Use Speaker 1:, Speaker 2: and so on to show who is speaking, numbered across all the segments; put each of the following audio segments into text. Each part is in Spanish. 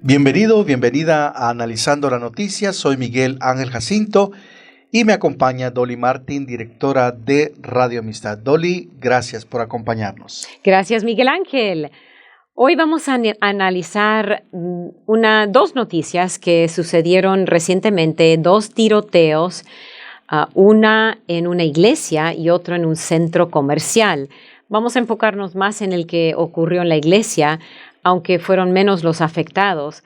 Speaker 1: Bienvenido, bienvenida a Analizando la Noticia. Soy Miguel Ángel Jacinto y me acompaña Dolly Martín, directora de Radio Amistad. Dolly, gracias por acompañarnos.
Speaker 2: Gracias, Miguel Ángel. Hoy vamos a analizar dos noticias que sucedieron recientemente, dos tiroteos, una en una iglesia y otro en un centro comercial. Vamos a enfocarnos más en el que ocurrió en la iglesia, aunque fueron menos los afectados,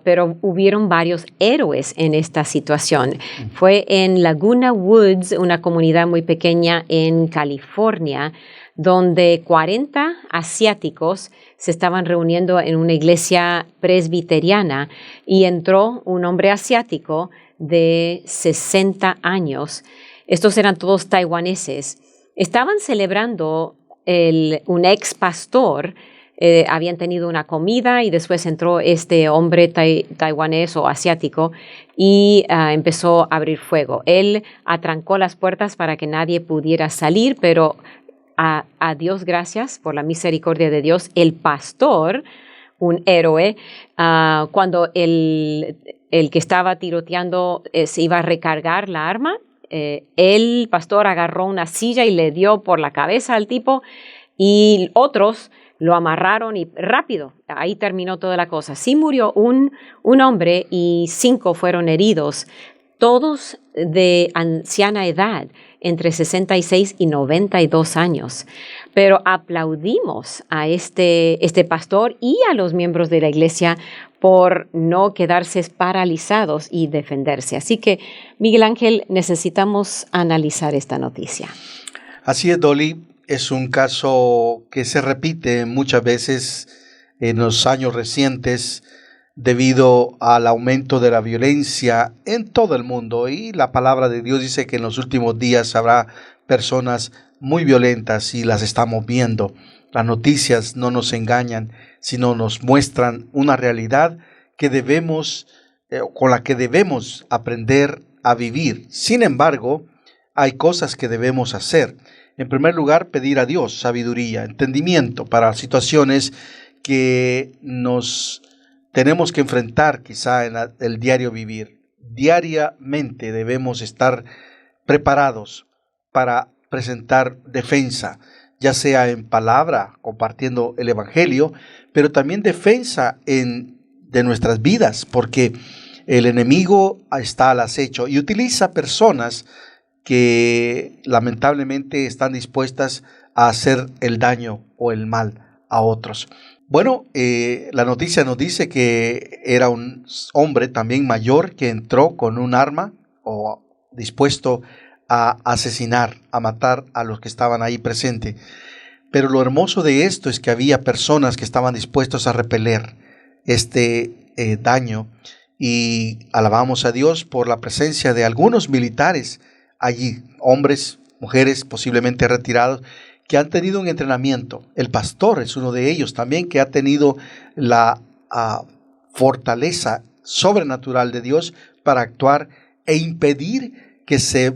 Speaker 2: pero hubieron varios héroes en esta situación. Fue en Laguna Woods, una comunidad muy pequeña en California, donde 40 asiáticos se estaban reuniendo en una iglesia presbiteriana y entró un hombre asiático de 60 años. Estos eran todos taiwaneses. Estaban celebrando un ex pastor. Habían tenido una comida y después entró este hombre taiwanés o asiático y empezó a abrir fuego. Él atrancó las puertas para que nadie pudiera salir, pero a Dios gracias por la misericordia de Dios. El pastor, un héroe, cuando el que estaba tiroteando se iba a recargar la arma, el pastor agarró una silla y le dio por la cabeza al tipo y otros lo amarraron y rápido, ahí terminó toda la cosa. Sí murió un hombre y 5 fueron heridos, todos de anciana edad, entre 66 y 92 años. Pero aplaudimos a este pastor y a los miembros de la iglesia por no quedarse paralizados y defenderse. Así que, Miguel Ángel, necesitamos analizar esta noticia.
Speaker 1: Así es, Dolly. Es un caso que se repite muchas veces en los años recientes debido al aumento de la violencia en todo el mundo. Y la palabra de Dios dice que en los últimos días habrá personas muy violentas y las estamos viendo. Las noticias no nos engañan, sino nos muestran una realidad que con la que debemos aprender a vivir. Sin embargo, hay cosas que debemos hacer. En primer lugar, pedir a Dios sabiduría, entendimiento para situaciones que nos tenemos que enfrentar quizá en el diario vivir. Diariamente debemos estar preparados para presentar defensa, ya sea en palabra, compartiendo el Evangelio, pero también defensa de nuestras vidas, porque el enemigo está al acecho y utiliza personas que lamentablemente están dispuestas a hacer el daño o el mal a otros. Bueno, la noticia nos dice que era un hombre también mayor que entró con un arma o dispuesto a asesinar, a matar a los que estaban ahí presentes. Pero lo hermoso de esto es que había personas que estaban dispuestos a repeler este daño, y alabamos a Dios por la presencia de algunos militares allí, hombres, mujeres posiblemente retirados, que han tenido un entrenamiento. El pastor es uno de ellos también, que ha tenido la fortaleza sobrenatural de Dios para actuar e impedir que se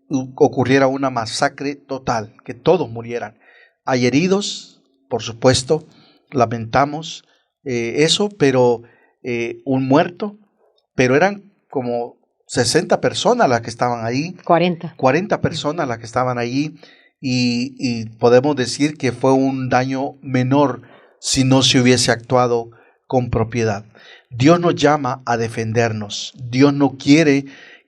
Speaker 1: ocurriera una masacre total, que todos murieran. Hay heridos, por supuesto, lamentamos eso, pero un muerto, pero eran como 60 personas las que estaban ahí. 40 personas las que estaban allí, y podemos decir que fue un daño menor si no se hubiese actuado con propiedad. Dios nos llama a defendernos. Dios no quiere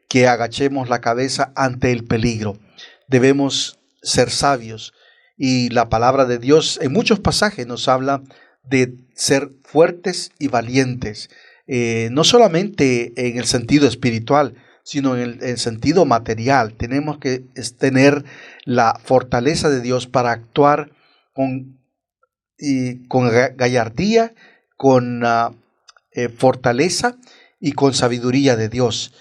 Speaker 1: que agachemos la cabeza ante el peligro. Debemos ser sabios, y la palabra de Dios en muchos pasajes nos habla de ser fuertes y valientes. No solamente en el sentido espiritual, sino en el sentido material. Tenemos que tener la fortaleza de Dios para actuar con gallardía, con fortaleza y con sabiduría de Dios.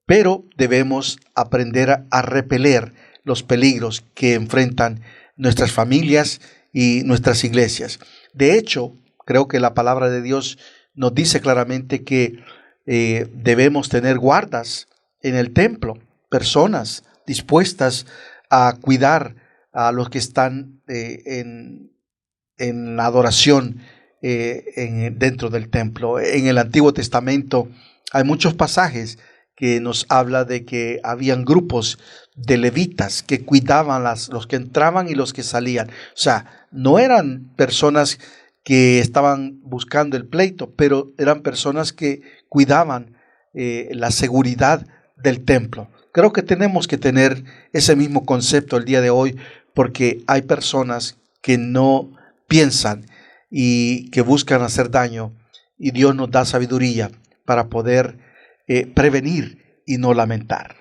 Speaker 1: Pero debemos aprender a repeler los peligros que enfrentan nuestras familias y nuestras iglesias. De hecho, creo que la palabra de Dios nos dice claramente que debemos tener guardas en el templo, personas dispuestas a cuidar a los que están en adoración dentro del templo. En el Antiguo Testamento hay muchos pasajes que nos habla de que habían grupos de levitas que cuidaban los que entraban y los que salían. O sea, no eran personas que estaban buscando el pleito, pero eran personas que cuidaban la seguridad del templo. Creo que tenemos que tener ese mismo concepto el día de hoy, porque hay personas que no piensan y que buscan hacer daño, y Dios nos da sabiduría para poder prevenir y no lamentar.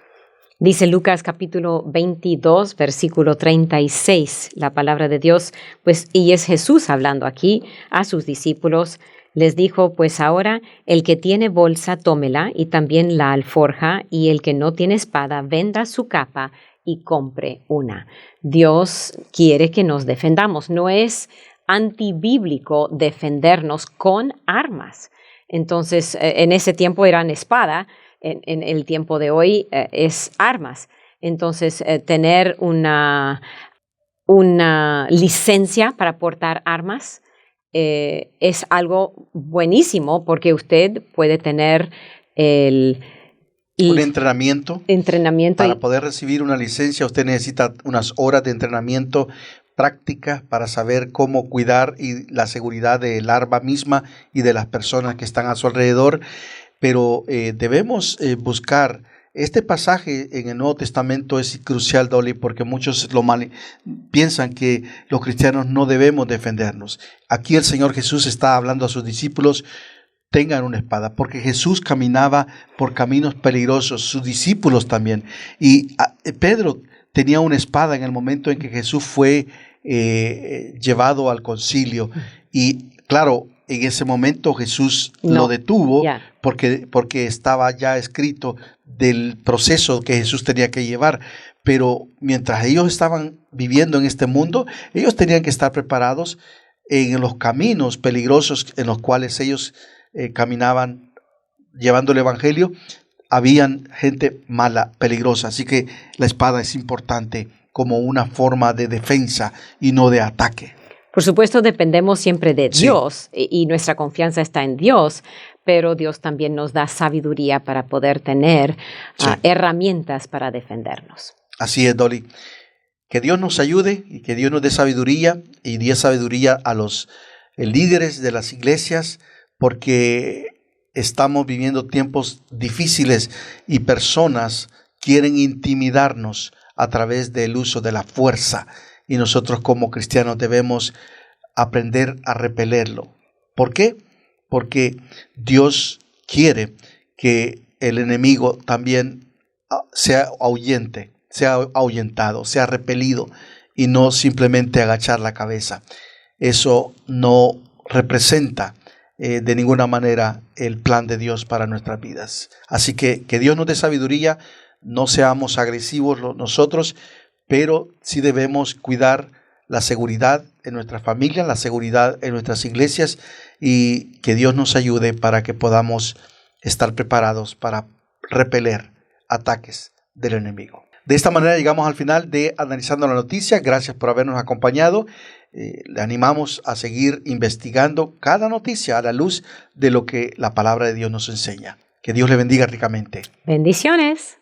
Speaker 2: Dice Lucas capítulo 22, versículo 36, la palabra de Dios, pues, y es Jesús hablando aquí a sus discípulos. Les dijo, pues ahora el que tiene bolsa, tómela, y también la alforja, y el que no tiene espada, venda su capa y compre una. Dios quiere que nos defendamos. No es antibíblico defendernos con armas. Entonces, en ese tiempo eran espada, en el tiempo de hoy es armas. Entonces, tener una licencia para portar armas es algo buenísimo, porque usted puede tener
Speaker 1: un entrenamiento. Para
Speaker 2: y
Speaker 1: poder recibir una licencia, usted necesita unas horas de entrenamiento práctica para saber cómo cuidar y la seguridad del arma misma y de las personas que están a su alrededor. Pero debemos buscar. Este pasaje en el Nuevo Testamento es crucial, Dolly, porque muchos piensan que los cristianos no debemos defendernos. Aquí el Señor Jesús está hablando a sus discípulos: tengan una espada, porque Jesús caminaba por caminos peligrosos, sus discípulos también. Y Pedro tenía una espada en el momento en que Jesús fue llevado al concilio. Y claro, en ese momento Jesús lo detuvo porque estaba ya escrito del proceso que Jesús tenía que llevar. Pero mientras ellos estaban viviendo en este mundo, ellos tenían que estar preparados en los caminos peligrosos en los cuales ellos caminaban llevando el evangelio. Habían gente mala, peligrosa, así que la espada es importante como una forma de defensa y no de ataque.
Speaker 2: Por supuesto, dependemos siempre de Dios y nuestra confianza está en Dios, pero Dios también nos da sabiduría para poder tener herramientas para defendernos.
Speaker 1: Así es, Dolly. Que Dios nos ayude y que Dios nos dé sabiduría y dé sabiduría a los líderes de las iglesias, porque estamos viviendo tiempos difíciles y personas quieren intimidarnos a través del uso de la fuerza. Y nosotros como cristianos debemos aprender a repelerlo. ¿Por qué? Porque Dios quiere que el enemigo también sea ahuyentado, sea repelido y no simplemente agachar la cabeza. Eso no representa de ninguna manera el plan de Dios para nuestras vidas. Así que Dios nos dé sabiduría, no seamos agresivos nosotros, pero sí debemos cuidar la seguridad en nuestra familia, la seguridad en nuestras iglesias, y que Dios nos ayude para que podamos estar preparados para repeler ataques del enemigo. De esta manera llegamos al final de Analizando la Noticia. Gracias por habernos acompañado. Le animamos a seguir investigando cada noticia a la luz de lo que la palabra de Dios nos enseña. Que Dios le bendiga ricamente.
Speaker 2: Bendiciones.